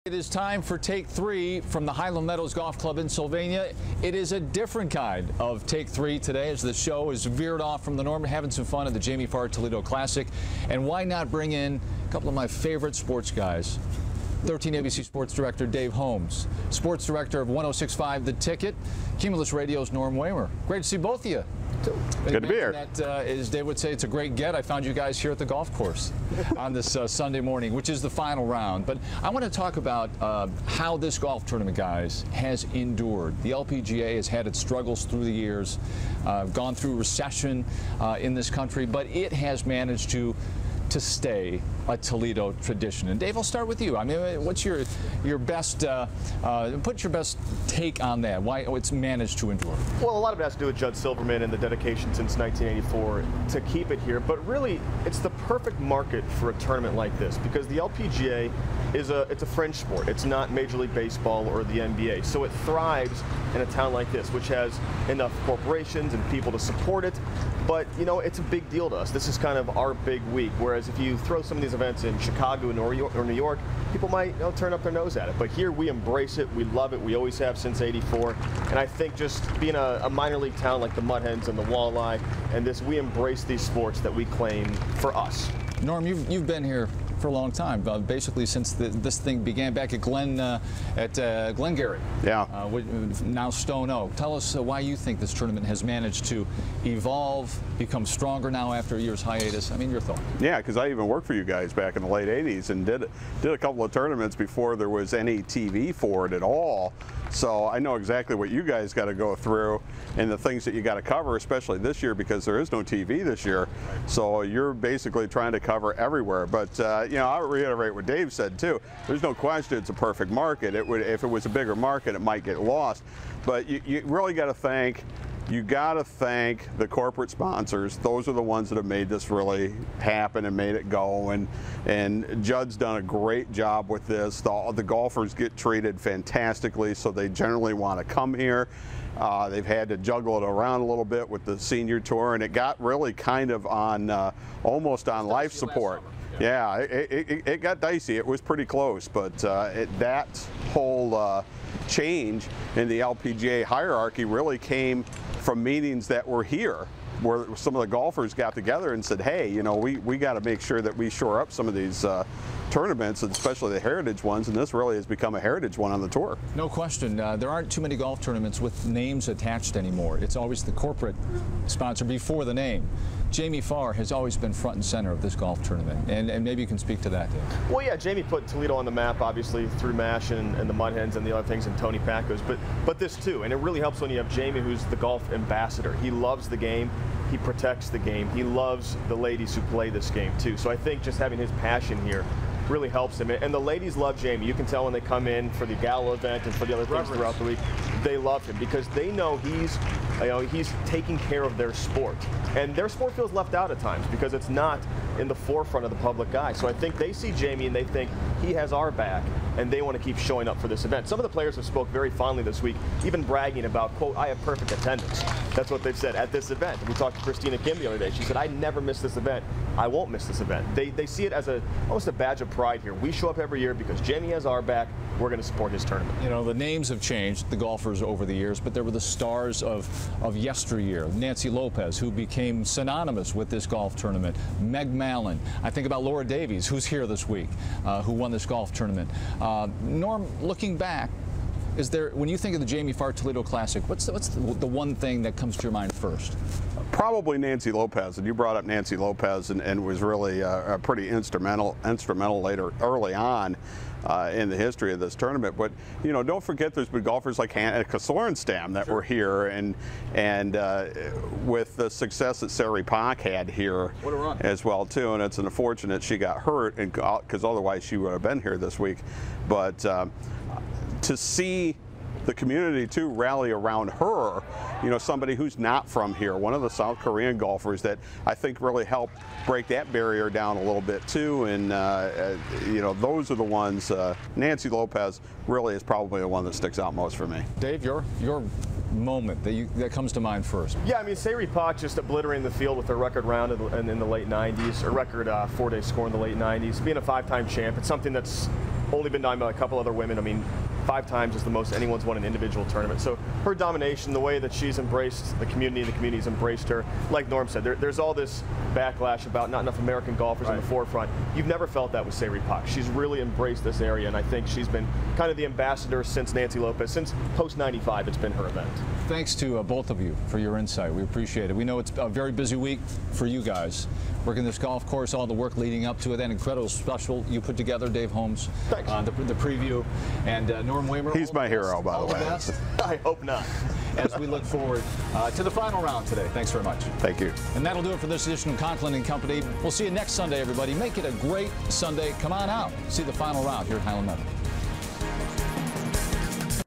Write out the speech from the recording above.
It is time for Take 3 from the Highland Meadows Golf Club in Sylvania. It is a different kind of Take 3 today as the show is veered off from the norm, having some fun at the Jamie Farr Toledo Classic. And why not bring in a couple of my favorite sports guys? 13 ABC Sports Director Dave Holmes, Sports Director of 106.5 The Ticket, Cumulus Radio's Norm Waymer. Great to see both of you. Good to be here. That, as Dave would say, it's a great get. I found you guys here at the golf course on this Sunday morning, which is the final round. But I want to talk about how this golf tournament, guys, has endured. The LPGA has had its struggles through the years, gone through recession in this country, but it has managed to stay a Toledo tradition. And Dave, I'll start with you. I mean, what's your best put your best take on that? Why it's managed to endure? Well, a lot of it has to do with Judd Silverman and the dedication since 1984 to keep it here. But really, it's the perfect market for a tournament like this because the LPGA is it's a fringe sport. It's not Major League Baseball or the NBA. So it thrives in a town like this, which has enough corporations and people to support it. But, you know, it's a big deal to us. This is kind of our big week. Whereas if you throw some of these events in Chicago or New York, people might turn up their nose at it. But here we embrace it. We love it. We always have since '84. And I think just being a minor league town like the Mud Hens and the Walleye and this, we embrace these sports that we claim for us. Norm, you've been here for a long time, basically since this thing began back at Glengarry. Yeah. Now Stone Oak. Tell us why you think this tournament has managed to evolve, become stronger now after a year's hiatus. I mean, your thought. Yeah, because I even worked for you guys back in the late '80s and did a couple of tournaments before there was any TV for it at all. So I know exactly what you guys got to go through and the things that you got to cover, especially this year because there is no TV this year. So you're basically trying to cover everywhere. But you know, I'll reiterate what Dave said too. There's no question it's a perfect market. It would, if it was a bigger market, it might get lost. But you really got to thank. You got to thank the corporate sponsors. Those are the ones that have made this really happen and made it go. And Judd's done a great job with this. The golfers get treated fantastically, so they generally want to come here. They've had to juggle it around a little bit with the senior tour, and it got really kind of on almost on life support. Yeah, it got dicey. It was pretty close, but that whole change in the LPGA hierarchy really came from meetings that were here, where some of the golfers got together and said, hey, you know, we got to make sure that we shore up some of these tournaments, and especially the heritage ones, and this really has become a heritage one on the tour. No question. There aren't too many golf tournaments with names attached anymore. It's always the corporate sponsor before the name. Jamie Farr has always been front and center of this golf tournament, and maybe you can speak to that, Dave. Well, yeah, Jamie put Toledo on the map, obviously, through MASH and the Mud Hens and the other things, and Tony Pacos, but this too, and it really helps when you have Jamie, who's the golf ambassador. He loves the game. He protects the game. He loves the ladies who play this game too. So I think just having his passion here really helps him. And the ladies love Jamie. You can tell when they come in for the gala event and for the other things throughout the week, they love him because they know he's taking care of their sport. And their sport feels left out at times because it's not in the forefront of the public eye. So I think they see Jamie and they think he has our back, and they want to keep showing up for this event. Some of the players have spoke very fondly this week, even bragging about, quote, I have perfect attendance. That's what they've said at this event. We talked to Christina Kim the other day. She said, I never miss this event. I won't miss this event. They see it as almost a badge of pride here. We show up every year because Jamie has our back. We're going to support his tournament. You know, the names have changed, the golfers over the years, but there were the stars of yesteryear. Nancy Lopez, who became synonymous with this golf tournament. Meg Mallon. I think about Laura Davies, who's here this week, who won this golf tournament. Norm, looking back, is there, when you think of the Jamie Farr Toledo Classic, what's the one thing that comes to your mind first? Probably Nancy Lopez, and you brought up Nancy Lopez, and was really pretty instrumental early on in the history of this tournament. But you know, don't forget there's been golfers like Annika Sorenstam that were here, and with the success that Sari Pak had here as well too. And it's unfortunate she got hurt, and because otherwise she would have been here this week. But to see the community too rally around her, you know, somebody who's not from here, one of the South Korean golfers that I think really helped break that barrier down a little bit too. And you know, those are the ones. Nancy Lopez really is probably the one that sticks out most for me. Dave, your moment that comes to mind first? Yeah, I mean, Sari Pak just obliterating the field with a record round in the late 90s, a record 4-day score in the late 90s, being a 5-time champ. It's something that's only been done by a couple other women. I mean, 5 times is the most anyone's won an individual tournament. So her domination, the way that she's embraced the community's embraced her. Like Norm said, there's all this backlash about not enough American golfers in the forefront. You've never felt that with Sayri Pak. She's really embraced this area, and I think she's been kind of the ambassador since Nancy Lopez. Since post-95, it's been her event. Thanks to both of you for your insight. We appreciate it. We know it's a very busy week for you guys. Working this golf course, all the work leading up to it, that incredible special you put together, Dave Holmes, the preview, and Norm Waymer. He's my hero, by the way. I hope not. As we look forward to the final round today. Thanks very much. Thank you. And that'll do it for this edition of Conklin and Company. We'll see you next Sunday, everybody. Make it a great Sunday. Come on out. See the final round here at Highland Meadow.